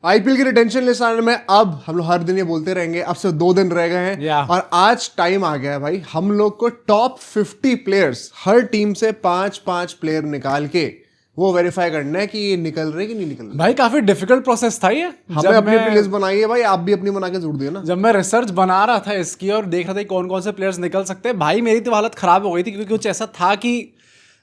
IPL की retention list आने में अब हम लोग हर दिन ये बोलते रहेंगे, अब सिर्फ 2 दिन रह गए हैं और आज टाइम आ गया है भाई हम लोग को टॉप 50 प्लेयर्स हर टीम से 5-5 प्लेयर निकाल के वो वेरीफाई करना है कि ये निकल रहे कि नहीं निकल रहे। भाई काफी डिफिकल्ट प्रोसेस था ये। हमने अपनी लिस्ट बनाई है भाई, आप भी अपनी बना के जोड़ दिए ना। जब मैं रिसर्च बना रहा था इसकी और देख रहा था कौन कौन से प्लेयर्स निकल सकते हैं, भाई मेरी तो हालत खराब हो गई थी क्योंकि कुछ ऐसा था कि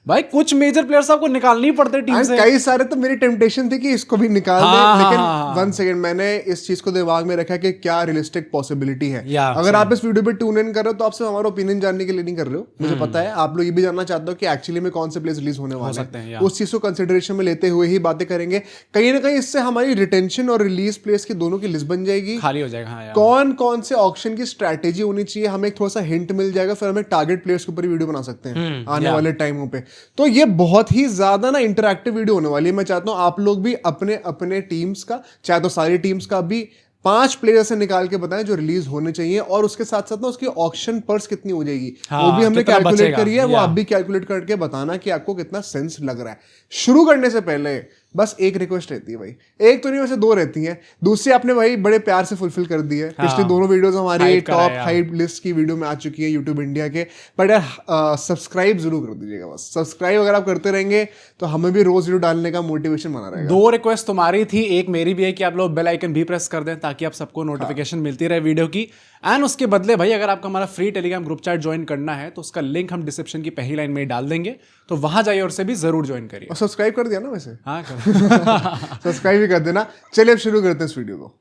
भाई कुछ मेजर प्लेयर्स आपको निकालने ही पड़ते टीम से। कई सारे तो मेरी टेम्पटेशन थी कि इसको भी निकाल दे, लेकिन वन सेकंड मैंने इस चीज को दिमाग में रखा कि क्या रियलिस्टिक पॉसिबिलिटी है। अगर आप इस वीडियो पे ट्यून इन कर रहे हो तो आप सिर्फ हमारा ओपिनियन जानने के लिए नहीं कर रहे हो, मुझे पता है आप लोग ये भी जानना चाहते हो कि एक्चुअली में कौन से प्लेयर्स रिलीज होने वाले हैं। उस चीज को कंसिडरेशन में लेते हुए ही बातें करेंगे। कहीं ना कहीं इससे हमारी रिटेंशन और रिलीज प्लेयर्स की दोनों की लिस्ट बन जाएगी, खाली हो जाएगा। कौन कौन से ऑक्शन की स्ट्रैटेजी होनी चाहिए, हमें थोड़ा सा हिंट मिल जाएगा, फिर हमें टारगेट प्लेयर्स के ऊपर वीडियो बना सकते हैं आने वाले टाइमों पे। तो ये बहुत ही ज्यादा ना इंटरैक्टिव वीडियो होने वाली है। मैं चाहता हूं आप लोग भी अपने अपने टीम्स का, चाहे तो सारी टीम्स का भी 5 प्लेयर से निकाल के बताएं जो रिलीज होने चाहिए, और उसके साथ साथ ना उसकी ऑक्शन पर्स कितनी हो जाएगी वो भी हमने कैलकुलेट करी है। वो आप भी कैलकुलेट करके बताना कि आपको कितना सेंस लग रहा है। शुरू करने से पहले बस एक रिक्वेस्ट रहती है भाई, एक तो नहीं वैसे 2 रहती हैं। दूसरी आपने भाई बड़े प्यार से फुलफिल कर दी है। पिछली दोनों वीडियोस हमारी टॉप हाइप लिस्ट की वीडियो में आ चुकी है यूट्यूब इंडिया के, बट यार सब्सक्राइब जरूर कर दीजिएगा। बस सब्सक्राइब अगर आप करते रहेंगे तो हमें भी रोज वीडियो डालने का मोटिवेशन बना रहेगा। 2 रिक्वेस्ट तुम्हारी थी, एक मेरी भी है कि आप लोग बेल आइकन भी प्रेस कर दें ताकि आप सबको नोटिफिकेशन मिलती रहे वीडियो की। एंड उसके बदले भाई अगर आपको हमारा free Telegram group chat join करना है तो उसका लिंक हम डिस्क्रिप्शन की पहली लाइन में डाल देंगे, तो वहां जाइए और से भी जरूर ज्वाइन करिए। और सब्सक्राइब कर दिया ना वैसे? हाँ सब्सक्राइब भी कर देना। चलिए अब शुरू करते हैं इस वीडियो को।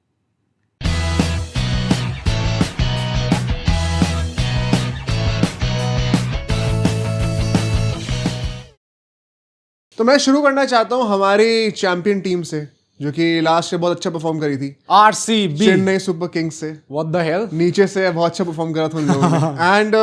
तो मैं शुरू करना चाहता हूं हमारी चैंपियन टीम से, जो कि लास्ट से बहुत अच्छा परफॉर्म करी थी, आरसीबी चेन्नई सुपर किंग्स से। व्हाट द हेल, नीचे से बहुत अच्छा परफॉर्म करा था उन लोगों ने। एंड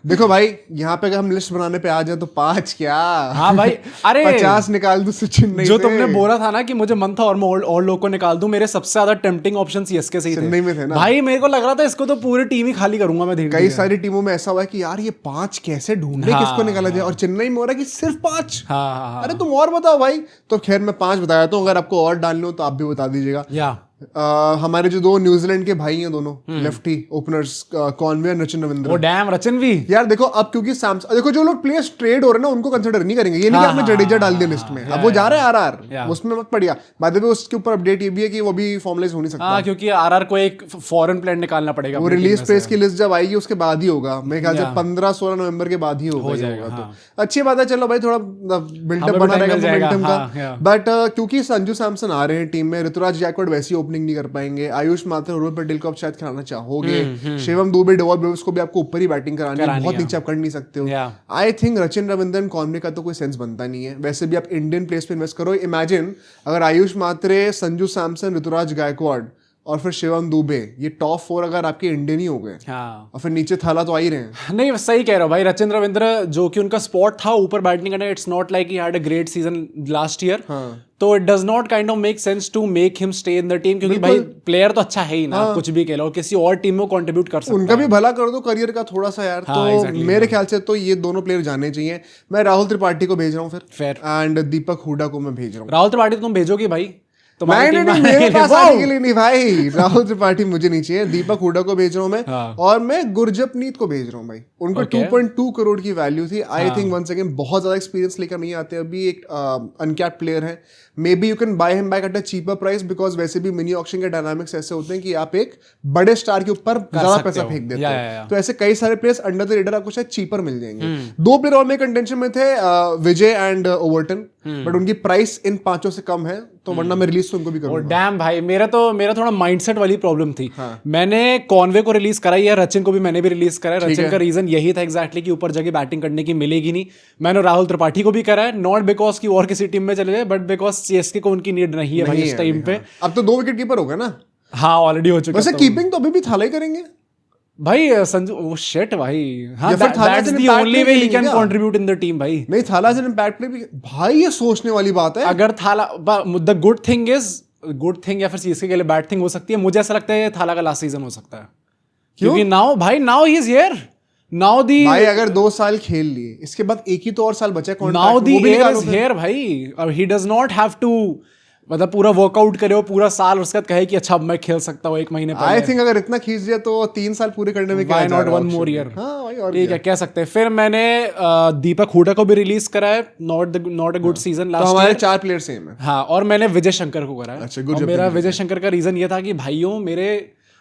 देखो भाई, यहाँ पे अगर हम लिस्ट बनाने पे आ जाए तो 5 क्या, हाँ भाई, अरे 50 निकाल दूं चेन्नई जो से। तुमने बोला था ना कि मुझे मन था और लोग को निकाल दूं, मेरे सबसे ज्यादा टेम्पटिंग ऑप्शन सीएसके से ही थे। चेन्नई में थे ना भाई, मेरे को लग रहा था इसको तो पूरी टीम ही खाली करूंगा मैं। कई सारी टीमों में ऐसा हुआ है कि यार ये 5 कैसे ढूंढे, किसको निकाला जाए, और चेन्नई में हो रहा है कि सिर्फ 5। अरे तुम और बताओ भाई। तो खैर मैं 5 बताया, तो अगर आपको और डालने हो तो आप भी बता दीजिएगा। हमारे जो 2 न्यूजीलैंड के भाई हैं, दोनों लेफ्टी ओपनर्स, कॉनवे और रचिन रविंद्र। ओ डैम, रचिन भी यार देखो अब क्योंकि देखो जो लोग प्लेयर्स ट्रेड हो रहे हैं ना उनको कंसिडर नहीं करेंगे। ये नहीं कि आपने जडेजा डाल दिया लिस्ट में, अब वो जा रहे हैं आरआर, उसमें मत पड़िया। बाद में उसके ऊपर अपडेट ये भी है कि वो भी फॉर्मलाइज हो नहीं सकता, क्योंकि आरआर को एक फॉरेन प्लेयर निकालना पड़ेगा। वो रिलीज प्लेस की लिस्ट जब आएगी उसके बाद ही होगा, मेरे ख्याल से 15-16 नवंबर के बाद ही होगा। तो अच्छी बात है, चलो भाई थोड़ा बिल्डअप बना रहेगा मोमेंटम का। बट क्योंकि संजू सैमसन आ रहे हैं टीम में, ऋतुराज गायकवाड वैसी ओपनिंग नहीं कर पाएंगे, आयुष माथुर, उर्विल पटेल को आप शायद खिलाना चाहोगे, शिवम दुबे, डेवॉल ब्रेव्स को भी आपको ऊपर ही बैटिंग करानी है, बहुत नीचे आप कर नहीं सकते हो। I think Rachin Ravindran, Conway का तो कोई सेंस बनता नहीं है। वैसे भी आप इंडियन प्लेयर्स पे इन्वेस्ट करो। इमेजिन अगर आयुष मात्रे, संजू सैमसन, ऋतुराज गायकवाड और फिर शिवम दुबे, ये टॉप 4 अगर आपके इंडियन ही हो गए, और फिर नीचे थाला तो आ ही रहे हैं। नहीं, सही कह रहे हो भाई। रचिन रविंद्र जो कि उनका स्पॉट था ऊपर बैटिंग करना, it's not like he had a great season last year, तो it does not kind of make sense to make him stay in the team, क्योंकि भाई प्लेयर तो अच्छा है ही ना, कुछ भी कह लो, किसी और टीम में कंट्रीब्यूट कर सकता है। उनका भी भला कर दो करियर का थोड़ा सा यार। तो मेरे ख्याल से तो ये दोनों प्लेयर जाने चाहिए। मैं राहुल त्रिपाठी को भेज रहा हूँ फिर, एंड दीपक हुडा को मैं भेज रहा हूँ। राहुल त्रिपाठी तुम भेजोगे भाई? नहीं, मेरे पास आने के लिए नहीं भाई। राहुल त्रिपाठी मुझे नहीं चाहिए, दीपक हुडा को भेज रहा हूं मैं। और मैं गुरजपनीत को भेज रहा हूं भाई। उनको 2.2 करोड़ की वैल्यू थी। आई थिंक वन सेकंड बहुत ज्यादा एक्सपीरियंस लेकर नहीं आते, अभी एक अनकैप्ड प्लेयर है। May be you can buy him back at a cheaper price, because वैसे भी मिनी ऑक्शन के डायनामिक्स ऐसे होते हैं कि आप एक बड़े स्टार के ऊपर ज्यादा पैसा फेंक देते हो। तो ऐसे कई सारे प्लेयर्स अंडर द रेडर आपको शायद चीपर मिल जाएंगे। 2 प्लेयर और में कंटेंशन में थे, विजय एंड ओवर्टन, बट उनकी प्राइस इन 5 से कम है, तो वरना मैं रिलीज तो उनको भी करूंगा। डैम भाई, मेरा थोड़ा माइंडसेट वाली प्रॉब्लम थी। मैंने कॉनवे को रिलीज कराई है, रचिन को भी मैंने भी रिलीज करा है। रचिन का रीजन यही था एग्जैक्टली कि ऊपर जगह बैटिंग करने की मिलेगी नहीं। मैंने राहुल त्रिपाठी को भी करा है, नॉट बिकॉज की और किसी टीम में चले जाए, बट बिकॉज सीएसके को उनकी नीड नहीं है भाई इस टाइम पे। अब तो 2 विकेट कीपर हो गए ना। हाँ, ऑलरेडी हो चुका है। वैसे कीपिंग तो अभी भी थाला ही करेंगे भाई। संजू, वो शिट भाई। हाँ, that's the only way he can contribute in the team भाई। नहीं, थाला से इम्पैक्ट प्ले भी भाई, ये सोचने वाली बात है। अगर थाला, द गुड थिंग या फिर सीएसके के लिए बैड थिंग हो सकती है, मुझे ऐसा लगता है थाला का लास्ट सीजन हो सकता है, क्योंकि now he is here. Now the भाई अगर 2 साल खेल लिए, इसके बाद एक ही तो और साल बचा है contract, now the air is here भाई। और he does not have to मतलब पूरा वर्कआउट करे हो पूरा साल, उसके बाद कहे कि अच्छा अब मैं खेल सकता हूँ 1 महीने आई थिंक अगर इतना खींच दिया तो 3 साल पूरे करने में क्या Why जा not रहा है one more option year? में? हाँ भाई, और ठीक है, कह सकते हैं। फिर मैंने दीपक हुडा को भी रिलीज करा है, नॉट अ गुड सीजन तो लास्ट हमारे ईयर। 4 प्लेयर सेम है। हाँ, और मैंने विजय शंकर को करा है। अच्छा, good और job, मेरा good विजय शंकर का रीजन ये था कि भाइयों मेरे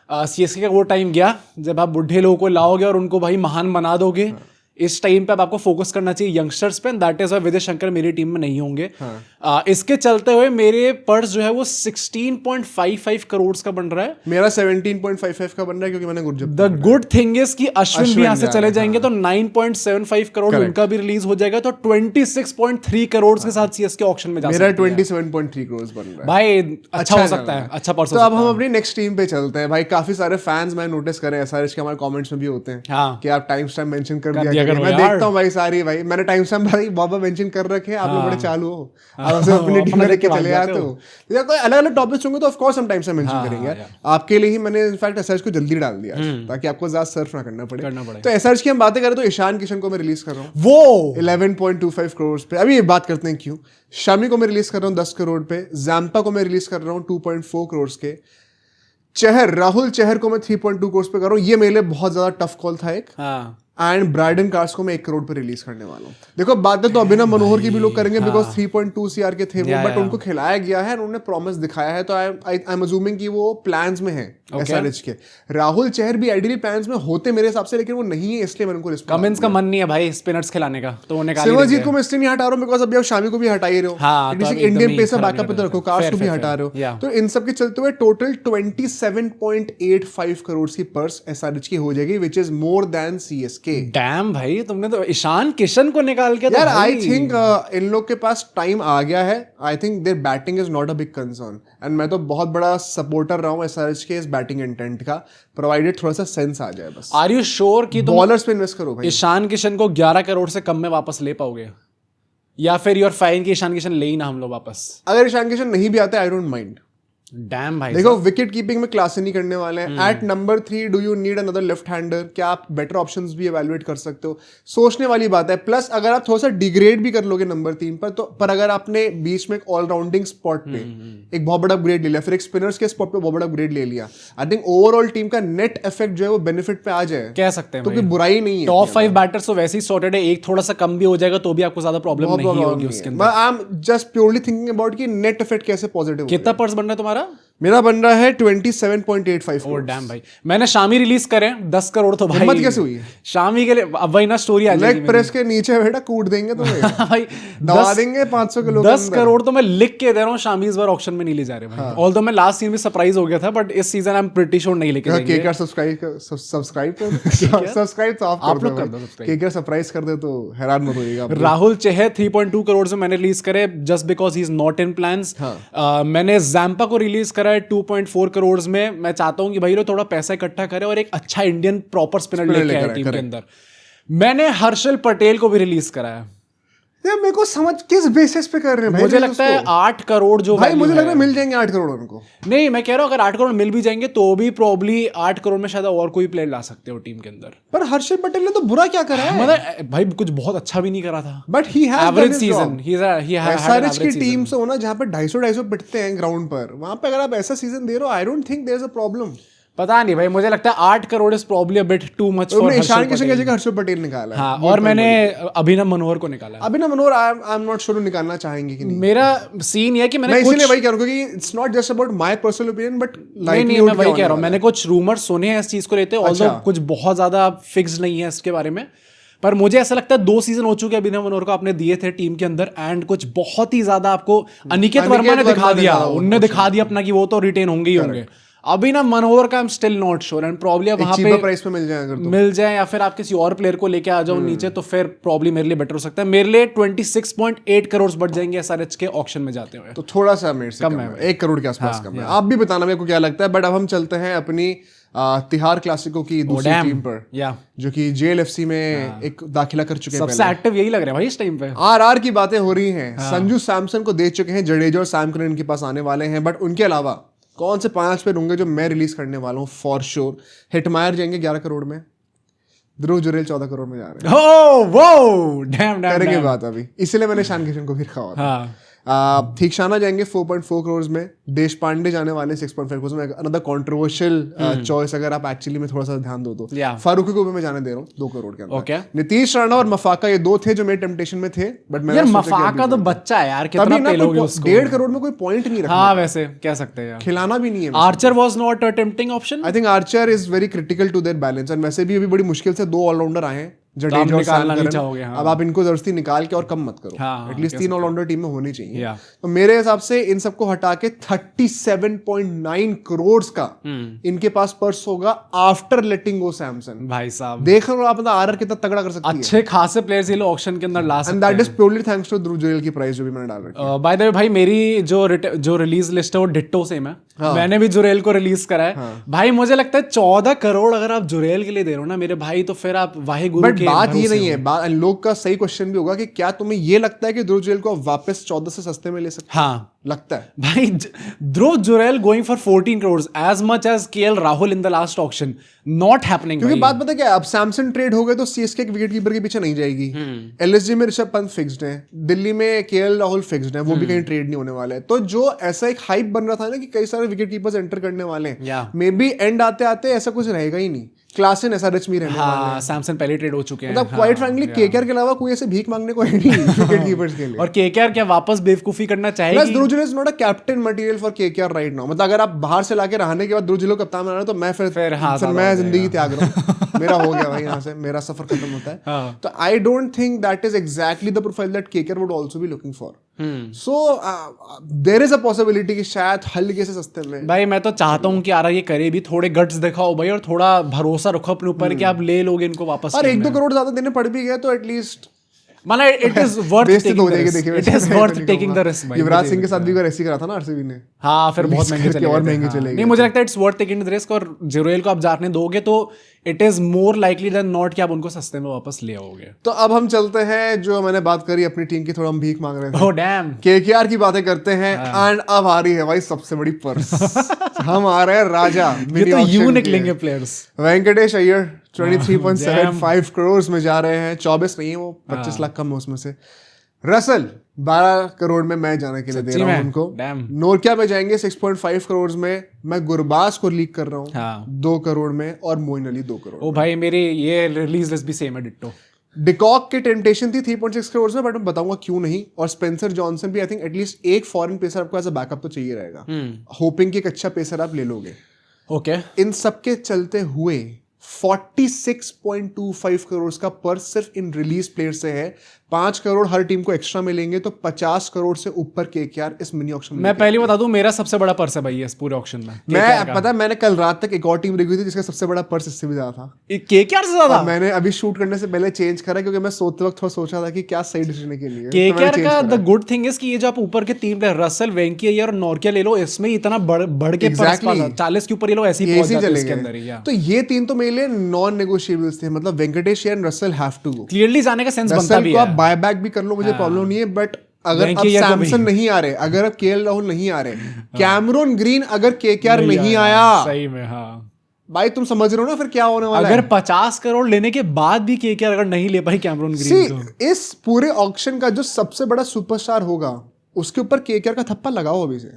सीएसके का वो टाइम गया जब आप बुढ़े लोगों को लाओगे और उनको भाई महान बना दोगे। इस टाइम पे अब आपको फोकस करना चाहिए यंगस्टर्स पे, दैट इज विजय शंकर मेरी टीम में नहीं होंगे। इसके चलते हुए मेरे पर्स जो है वो 16.55 करोड़ का बन रहा है। मेरा 17.55 का बन रहा है क्योंकि मैंने good the good thing is कि अश्विन भी यहाँ से जा चले रहे हैं, जाएंगे तो 9.75 करोड़ उनका भी रिलीज हो जाएगा, तो 26.3 करोड़ के साथ सीएसके ऑक्शन में जा मेरा सकती है। 27.3 करोड़ बन रहा है भाई अच्छा हो सकता है, अच्छा पर्स तो हो अब सकता हम है। अपनी नेक्स्ट टीम पे चलते हैं भाई। काफी सारे फैंस मैंने नोटिस करे एसआरएच के हमारे कमेंट्स में भी होते हैं हाँ। कि आप टाइम स्टैम्प मेंशन कर दिया दिया करिए। करो मैं यार। देखता हूँ भाई सारी, भाई मैंने टाइम स्टैम्प भाई बाबा मेंशन कर रखे हैं, आप लोग बड़े चालू हो, आप हमसे अपनी टीम में लेके चले आते हो। तो या कोई अलग अलग टॉपिक्स होंगे तो ऑफ कोर्स हम टाइम स्टैम्प मेंशन करेंगे। आपके लिए ही मैंने इनफैक्ट एसआरएच को जल्दी डाल दिया ताकि आपको ज्यादा सर्फ ना करना पड़े। तो एसआरएच की हम बातें करें तो ईशान किशन को मैं रिलीज कर रहा हूँ वो 11.25 करोड़ पे। अभी ये बात करते हैं क्यों। शामी को मैं रिलीज कर रहा हूँ 10 करोड़ पे। जैम्पा को मैं रिलीज कर रहा हूँ 2.4 करोड़ के। राहुल चहर को मैं 3.2 करोड़ पे कर रहा हूँ। ये मेरे लिए बहुत ज्यादा टफ कॉल था एक। एंड ब्राइडन कार्स को मैं 1 करोड़ पे रिलीज करने वाला हूँ। देखो बातें तो अभिनव मनोहर की भी लोग करेंगे बिकॉज 3.2 CR के थे वो, बट उनको खिलाया गया है, उन्होंने प्रॉमिस दिखाया है, तो आई एम अज्यूमिंग कि वो प्लान्स में है एसआरएच के। राहुल चहर भी आइडियली प्लान्स में होते मेरे हिसाब से, लेकिन वो नहीं है, इसलिए मैंने उनको रिस्पॉन्स। कमिंस का मन नहीं है भाई स्पिनर्स खिलाने का, तो वो निकाल सिमरजीत को मैं इसलिए नहीं हटा रहा हूँ बिकॉज अभी आप शामी को भी हटा ही रहे हो। हाँ, तो इंडियन पेसर बैकअप पे तो रखो, कार्स को भी हटा रहे हो, तो इन सब के चलते हुए टोटल 27.85 करोड़ की पर्स एसआरएच की हो जाएगी, which is more than CSK. Dam भाई, तुमने तो ईशान किशन को निकाल के यार आई थिंक इन लोग के पास टाइम आ गया है। I think there batting is not a big concern, and मैं तो बहुत बड़ा सपोर्टर रहा हूँ एसआरएच के इस बैटिंग इंटेंट का, प्रोवाइडेड थोड़ा सा सेंस आ जाए बस। आर यू श्योर कि तुम बॉलर्स पे इन्वेस्ट करो भाई। ईशान किशन को 11 करोड़ से कम में वापस ले पाओगे, या फिर यूर फाइन कि ईशान किशन ले ही ना हम लोग वापस? अगर ईशान किशन नहीं भी आते आई डोंट माइंड। डैम भाई, देखो विकेट कीपिंग में क्लास नहीं करने वाले हैं। At number 3 do you need another left hander? क्या आप बेटर ऑप्शंस भी एवेलुएट कर सकते हो? सोचने वाली बात है। प्लस अगर आप थोड़ा सा डिग्रेड भी कर लोगे नंबर 3 पर, तो पर अगर आपने बीच में एक ऑलराउंडिंग स्पॉट पे एक बहुत बड़ा अपग्रेड ले लिया, फिर एक स्पिनर्स के स्पॉट पे बहुत बड़ा अपग्रेड ले लिया, आई थिंक ओवरऑल टीम का नेट इफेक्ट जो है वो बेनिफिट पे आ जाए, कह सकते हैं तो कोई बुराई नहीं है। टॉप 5 बैटर्स तो वैसे ही सॉर्टेड है, एक थोड़ा सा कम भी हो जाएगा तो भी आपको ज्यादा प्रॉब्लम नहीं होगी उसके अंदर। I am just purely thinking about कि नेट इफेक्ट कैसे पॉजिटिव। कितना पर्स बन रहा है तुम्हारा? मेरा बन रहा है 27.85। ओह डैम भाई, मैंने शामी रिलीज करे 10 करोड़ तो भाई हिम्मत कैसे हुई है शामी के लिए? अब वही ना स्टोरी आ जाएगी, लेग प्रेस के नीचे बेटा कूट देंगे तो भाई दबा देंगे 500 किलो। 10 करोड़ तो मैं लिख के दे रहा हूँ, शामी इस बार ऑक्शन में नहीं ले जा रहे भाई। ऑल्दो मैं लास्ट सीजन में सरप्राइज हो गया था, बट इस season I am pretty sure नहीं लेके जाएंगे। केकर सब्सक्राइब तो आप लोग कर दो। केकर सरप्राइज कर दे तो हैरान मत होइएगा। राहुल चेहर 3.2 करोड़ से मैंने रिलीज करे just because he is not in plans. मैंने जैम्पा को रिलीज करा है 2.4 करोड़ में। मैं चाहता हूं कि भाई लोग थोड़ा पैसा इकट्ठा करे और एक अच्छा इंडियन प्रॉपर स्पिनर लेके आए टीम के अंदर। मैंने हर्षल पटेल को भी रिलीज करा है। यार मेरे को समझ किस बेसिस पे कर रहे हैं भाई? मुझे लगता है 8 करोड़ जो भाई मुझे लग रहा है मिल जाएंगे 8 करोड़ उनको। नहीं, मैं कह रहा हूं अगर 8 करोड़ मिल भी जाएंगे तो भी प्रॉब्ली 8 करोड़ में शायद और कोई प्लेयर ला सकते हो टीम के अंदर। पर हर्षल पटेल ने तो बुरा क्या करा है? मतलब भाई कुछ बहुत अच्छा भी नहीं करा था, but he has average season. He had SRH की टीम से होना जहां पे 250 पिटते हैं ग्राउंड पर, वहां पे अगर आप ऐसा सीजन दे रहे हो, I don't think there is a problem. पता नहीं भाई, मुझे लगता है 8 crore is probably a bit too much for Ishan Kishan की जगह हर्षल पटेल निकाला है। हाँ, और मैंने अभिनव मनोहर को निकाला है। अभिनव मनोहर आई एम नॉट श्योर निकालना चाहेंगे कि नहीं। मेरा सीन ये है कि मैंने इसलिए वही कह रहा हूं क्योंकि it's not just about my personal opinion but नहीं, मैं वही कह रहा हूं, मैंने कुछ रूमर सुने हैं इस चीज को लेते, ऑल्दो कुछ बहुत ज्यादा फिक्स नहीं है इसके बारे में। पर मुझे ऐसा लगता है 2 सीजन हो चुके अभिनव मनोहर को आपने दिए थे टीम के अंदर, एंड कुछ बहुत ही ज्यादा आपको अनिकेत वर्मा ने दिखा दिया, उनने दिखा दिया अपना कि वो तो रिटेन होंगे ही होंगे। अभिनव मनोहर का I am still not sure, and probably वहां पे प्राइस पे मिल जाए, अगर तो मिल जाए या फिर आप किसी और प्लेयर को लेके आ जाओ नीचे, तो फिर प्रॉब्ली मेरे लिए बेटर हो सकता है। मेरे लिए 26.8 करोड़ बढ़ जाएंगे एसआरएच के ऑक्शन में जाते हुए। तो थोड़ा सा मेरे से कम है, 1 करोड़ के आसपास कम है। आप भी बताना मेरे को क्या लगता है। बट अब हम चलते हैं अपनी तिहाड़ क्लासिको की दूसरी टीम पर, जो कि जेएलएफसी में एक दाखिला कर चुके हैं। सबसे एक्टिव यही लग रहा है भाई इस टाइम पे। आरआर की बातें हो रही हैं। संजू सैमसन को दे चुके हैं, जडेजा और सैम करन इनके पास आने वाले हैं। बट उनके अलावा कौन से 5 पे होंगे जो मैं रिलीज करने वाला हूँ फॉर श्योर? हिटमायर जाएंगे 11 करोड़ में, ध्रुव जुरेल 14 करोड़ में जा रहे हैं। करेंगे बात अभी, इसलिए मैंने ईशान किशन को भी रखा हुआ था। थीक्षाना जाएंगे 4.4 करोड़ में, देश पांडे जाने वाले 6.5 करोड़ में, अनदर कंट्रोवर्शियल चॉइस अगर आप एक्चुअली में थोड़ा सा ध्यान दो तो। फारूकी को भी मैं जाने दे रहा हूँ 2 करोड़ के अंदर। नीतीश राणा और मफाका ये 2 थे जो मेरे टेम्पटेशन में थे, बट मैं मफाका तो बच्चा है यार, कितना पेलोगे उसको? 1.5 करोड़ में कोई पॉइंट नहीं रखा। हाँ वैसे कह सकते हैं, खिलाना भी नहीं है। Archer was not a tempting option. I think Archer is very critical to their balance, and वैसे भी अभी बड़ी मुश्किल से 2 ऑलराउंडर आए हैं, जडेजा और सैम करन। अब आप इनको जबरदस्ती निकाल के और कम मत करो, एटलीस्ट 3 ऑलराउंडर टीम में होनी चाहिए। तो मेरे हिसाब से इन सबको हटा के 37.9 करोड़ का इनके पास पर्स होगा आफ्टर लेटिंग गो सैमसन। भाई साहब देख रहे हो आप आरआर कितना तगड़ा कर सकती है, अच्छे खासे प्लेयर्स ये लोग ऑक्शन के अंदर ला सकते हैं, and that is purely thanks to Dhruv Jurel की प्राइस जो भी मैंने डाल रखी है। बाय द वे भाई, मेरी जो रिलीज लिस्ट है वो डिट्टो सेम है। मैंने भी जुरेल को रिलीज करा है। भाई मुझे लगता है 14 करोड़ अगर आप जुरेल के लिए दे रहे हो ना मेरे भाई, तो फिर आप वाहे गुरु के। बात ये नहीं है, लोग का सही क्वेश्चन भी होगा कि क्या तुम्हें ये लगता है कि ध्रुव जुरेल को वापस 14 से सस्ते में ले सकते? हाँ लगता है भाई। Dhruv Jurel going for 14 crore as much as KL Rahul in the last auction, not happening. क्योंकि बात पता क्या है, अब सैमसन ट्रेड हो गए तो सीएसके के विकेट कीपर के पीछे नहीं जाएगी। एलएसजी में ऋषभ पंत फिक्स्ड है, दिल्ली में केएल राहुल फिक्स्ड है, वो भी कहीं ट्रेड नहीं होने वाला है। तो जो ऐसा एक हाइप बन रहा था ना कि कई सारे विकेट कीपर्स एंटर करने वाले हैं, मे बी एंड आते आते ऐसा कुछ रहेगा ही नहीं, क्लासन ऐसा रिच में रहने वाला है। सैमसन पहले ट्रेड हो चुके हैं, मतलब क्वाइट फ्रैंकली केकेआर के अलावा कोई ऐसे भीख मांगने को है नहीं विकेट कीपर्स के लिए। और केकेआर क्या वापस बेवकूफी करना चाहेगी? Plus Dhruv Jurel is not a captain material for KKR right now. मतलब अगर आप बाहर से लाके रहने के बाद ध्रुव जुरेल को कप्तान बनाना तो मैं फिर मैं जिंदगी त्याग रहा हूँ। मेरा हो गया भाई, यहाँ से मेरा सफर खत्म होता है। तो I don't think that is exactly the profile that KKR would also be looking for. So there is a possibility कि शायद हल्के से सस्ते में। भाई मैं तो चाहता हूँ कि आरा ये करे भी, थोड़े गट्स दिखाओ भाई, और थोड़ा भरोसा रखो अपने ऊपर कि आप ले लोगे इनको वापस। और 1-2 करोड़ ज्यादा देने पड़ भी गए तो एटलीस्ट मतलब it is worth taking the risk. Yuvraj Singh के साथ भी ऐसे ही करा था ना आरसीबी ने। हाँ फिर बहुत महंगे चले और महंगे चले गए। नहीं मुझे लगता है it's worth taking the risk, और जुरेल को आप जाने दोगे तो it is more likely than not कि आप उनको सस्ते में वापस ले आओगे। तो अब हम चलते हैं, जो मैंने बात करी अपनी टीम की, थोड़ा हम भीख मांग रहे थे, ओह डैम, केकेआर की बातें करते हैं। एंड अब आ रही है भाई सबसे बड़ी पर्स। हम आ रहे हैं राजा, ये तो यू निकलेंगे प्लेयर्स। वेंकटेश अय्यर 23.75 करोड़ में जा रहे हैं, 24 नहीं है वो, 25 लाख कम है उसमें से। रसल 12 करोड़ में मैं जाने के लिए दे रहा हूँ उनको। नोरकिया में जाएंगे 6.5 करोड़ में, मैं गुरबाज को लीक कर रहा हूँ 2 करोड़ में, और मोइन अली 2 करोड़। ओ भाई मेरी ये रिलीज लिस्ट भी सेम है डिट्टो। डिकॉक की टेम्पटेशन थी 3.6 करोड़ में, बट मैं बताऊंगा क्यों नहीं। और स्पेंसर जॉनसन भी, आई थिंक एटलीस्ट एक फॉरेन पेसर आपको एज अ बैकअप तो चाहिए रहेगा, होपिंग कि एक अच्छा पेसर आप ले लोगे। ओके इन सबके चलते हुए 46.25 करोड़ का पर्स सिर्फ इन रिलीज प्लेयर से है। 5 करोड़ हर टीम को एक्स्ट्रा मिलेंगे, तो 50 करोड़ से ऊपर केकेआर इस मिनी ऑक्शन में। मैं पहले बता दूं, मेरा सबसे बड़ा पर्स है भाई इस पूरे ऑक्शन में। मैं पता है, मैंने कल रात तक एक और टीम देखी थी जिसका सबसे बड़ा पर्स इससे भी ज्यादा था, केकेआर से ज्यादा। मैंने अभी शूट करने से पहले चेंज करा, क्योंकि मैं सोते वक्त थोड़ा सोचा था कि क्या सही डिसीजन के लिए। केकेआर का द गुड थिंग इज कि ये जो आप ऊपर के 3 प्लेयर रसल, वेंकी अय्यर और नॉर्किया ले लो, इसमें इतना बढ़ के 40 के ऊपर ये लोग ऐसे ही पहुंच जाते हैं इसके अंदर ही। तो ये 3 तो मेरे लिए नॉन नेगोशिएबल्स थे, मतलब Venkatesh and Russell have to go. Clearly जाने का सेंस बनता भी है। आप बाय बैक भी कर लो, मुझे प्रॉब्लम नहीं है, बट अगर अब सैमसन नहीं आ रहे, अगर अब केएल राहुल नहीं आ रहे, कैमरून ग्रीन अगर केकेआर नहीं आया, सही में हाँ भाई तुम समझ रहे हो ना फिर क्या होने वाला है। अगर है? 50 करोड़ लेने के बाद भी केकेआर अगर नहीं ले पाई कैमरून ग्रीन, तो इस पूरे ऑक्शन का जो सबसे बड़ा सुपरस्टार होगा उसके ऊपर केकेआर का थप्पा लगाओ अभी से।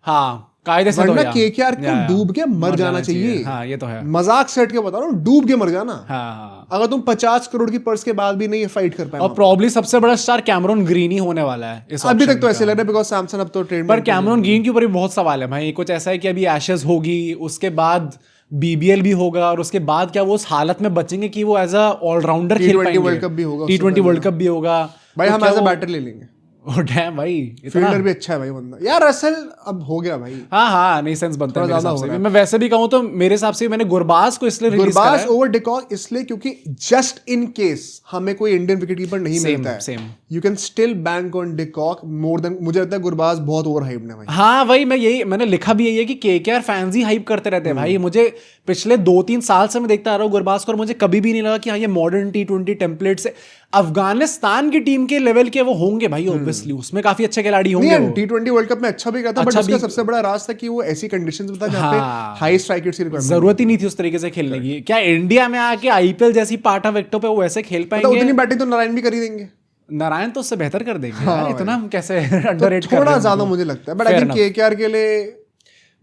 हाँ कायदे से, वरना केकेआर को डूब के मर जाना चाहिए। हाँ ये तो है, मजाक सेट के बता रहा हूँ, डूब के मर जाना। हाँ अगर तुम 50 करोड़ की पर्स के बाद भी नहीं फाइट कर पाए। और प्रॉब्ली सबसे बड़ा स्टार कैमरून ग्रीन ही होने वाला है इस अभी तक तो ऐसे लग रहा है, बिकॉज़ सैमसन अब तो ट्रेड। पर कैमरून ग्रीन के ऊपर भी बहुत सवाल है भाई। कुछ ऐसा है कि अभी एशेस होगी, उसके बाद बीबीएल भी होगा, और उसके बाद क्या वो उस हालत में बचेंगे कि वो एज अ ऑलराउंडर खेल पाएंगे। वर्ल्ड कप भी होगा, T20 वर्ल्ड कप भी होगा भाई, हम एज अ बैटर ले लेंगे। ओ डैम भाई, फील्डर भी अच्छा है भाई बंदा यार। रसल अब हो गया भाई। हाँ नहीं सेंस बनता है मेरे हिसाब से। मैं वैसे भी कहूँ तो मेरे हिसाब से मैंने गुरबाज को इसलिए रिलीज करा है, गुरबाज ओवर डिकॉक इसलिए क्योंकि जस्ट इन केस हमें कोई इंडियन विकेटकीपर नहीं मिलता है, you can still bank on de Kock more than. मुझे लगता है गुरबाज बहुत ओवर हाइप्ड है भाई। हाँ भाई मैंने लिखा भी यही है कि केकेआर फैंस ही हाइप करते रहते हैं भाई। मुझे पिछले 2-3 साल से मैं देखता आ रहा हूँ गुरबाज को, और मुझे कभी भी नहीं लगा कि हाँ ये मॉडर्न T20 टेम्पलेट से अफगानिस्तान की टीम के लेवल के वो होंगे भाई। ऑब्वियसली उसमें काफी अच्छे खिलाड़ी होंगे। T20 वर्ल्ड कप में अच्छा भी करता, बट उसका सबसे बड़ा राज था कि वो ऐसी कंडीशंस में था जहां पे हाई स्ट्राइक रेट्स की रिक्वायरमेंट, जरूरत ही नहीं थी उस तरीके से खेलने की। क्या इंडिया में आके आईपीएल जैसी पाटा विकेटों पे वो ऐसे खेल पाएंगे? उतनी बैटिंग तो नारायण भी कर ही देंगे। नारायण तो उससे बेहतर कर देंगे यार, इतना हम कैसे अंडररेट कर रहे थोड़ा हैं ज्यादा मुझे लगता है, बट आई थिंक केकेआर के लिए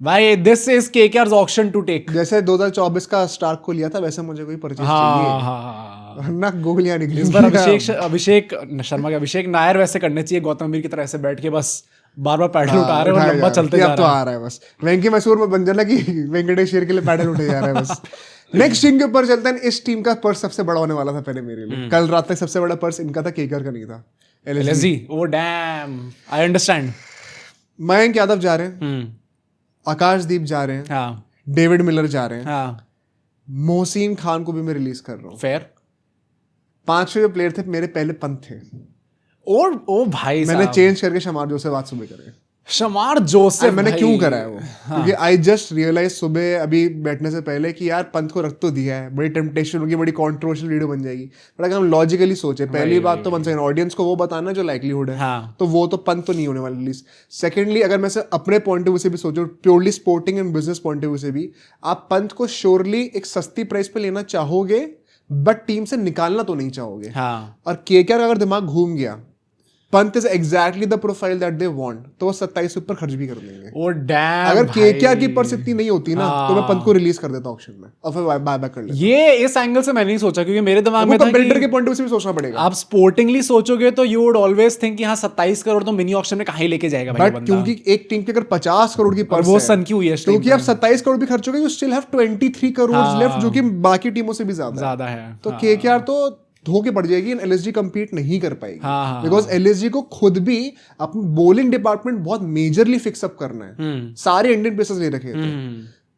भाई this is KKR's option to take. जैसे 2024 का स्टार्क को लिया था वैसे मुझे कोई परचेज चाहिए, हाँ वरना गोलियां निकली। इस बार अभिषेक शर्मा के अभिषेक नायर वैसे करने चाहिए, गौतम गंभीर की तरह ऐसे बैठ के बस बार बार पैडल उठा रहे हैं और लंबा चलते जा तो आ रहा है बस। वेंकी मैसूर में बन जाना कि वेंकटेश के लिए पैडल उठे जा रहा है बस। नेक्स्ट टीम के ऊपर चलते हैं। इस टीम का पर्स सबसे बड़ा होने वाला था पहले मेरे लिए, कल रात तक सबसे बड़ा पर्स इनका था, केकेआर का नहीं था। LSG, oh damn, I understand. Mayank Yadav जा रहे हैं, आकाशदीप जा रहे हैं, हाँ डेविड मिलर जा रहे हैं, हाँ मोहसिन खान को भी मैं रिलीज कर रहा हूँ। फेयर। 5 जो प्लेयर थे मेरे पहले पंत थे, और ओ भाई मैंने चेंज करके शमार जोसेफ आज सुबह करे। शमार जोसेफ मैंने क्यों करा है वो, क्योंकि आई जस्ट रियलाइज सुबह अभी बैठने से पहले कि यार पंत को रख तो दिया है, बड़ी टेम्पटेशन होगी, बड़ी कॉन्ट्रोवर्शियल वीडियो बन जाएगी, बट अगर हम लॉजिकली सोचे, पहली बात तो 1 सेकंड ऑडियंस को वो बताना जो लाइकलीहुड है, तो वो तो पंत तो नहीं होने वाला रिलीज। सेकेंडली अगर मैं अपने पॉइंट ऑफ व्यू से भी सोचूं, purely sporting and business point of view से भी, आप पंत को श्योरली एक सस्ती प्राइस पे लेना चाहोगे, बट टीम से निकालना तो नहीं चाहोगे। और केकेआर अगर दिमाग घूम गया, Pant is exactly the profile that they want, तो वो 27 ऊपर खर्च भी कर देंगे। ओ डैम, अगर केकेआर की पर्स इतनी नहीं होती ना, तो मैं पंत को रिलीज कर देता ऑक्शन में और फिर बाय बैक कर लेता। ये इस एंगल से मैंने नहीं सोचा, क्योंकि मेरे दिमाग में था कंपेटिटर के पॉइंट ऑफ व्यू से भी सोचना पड़ेगा। आप स्पोर्टिंगली सोचोगे तो यू वुड ऑलवेज थिंक कि हाँ 27 करोड़ तो मिनी ऑक्शन में कहाँ ही लेके जाएगा भाई बट बंदा। क्योंकि एक टीम की अगर 50 करोड़ की पर्स वो है, सन की हुई है क्योंकि आप 27 करोड़ भी खर्चोगे, you still have 23 crore left, जो कि बाकी टीमों से भी ज्यादा है। तो केकेआर तो धोके पड़ जाएगी, एलएसजी compete नहीं कर पाएगी, बिकॉज एलएसजी को खुद भी अपनी बॉलिंग डिपार्टमेंट बहुत मेजरली फिक्स अप करना है, सारे इंडियन पेसर्स ले रखे थे।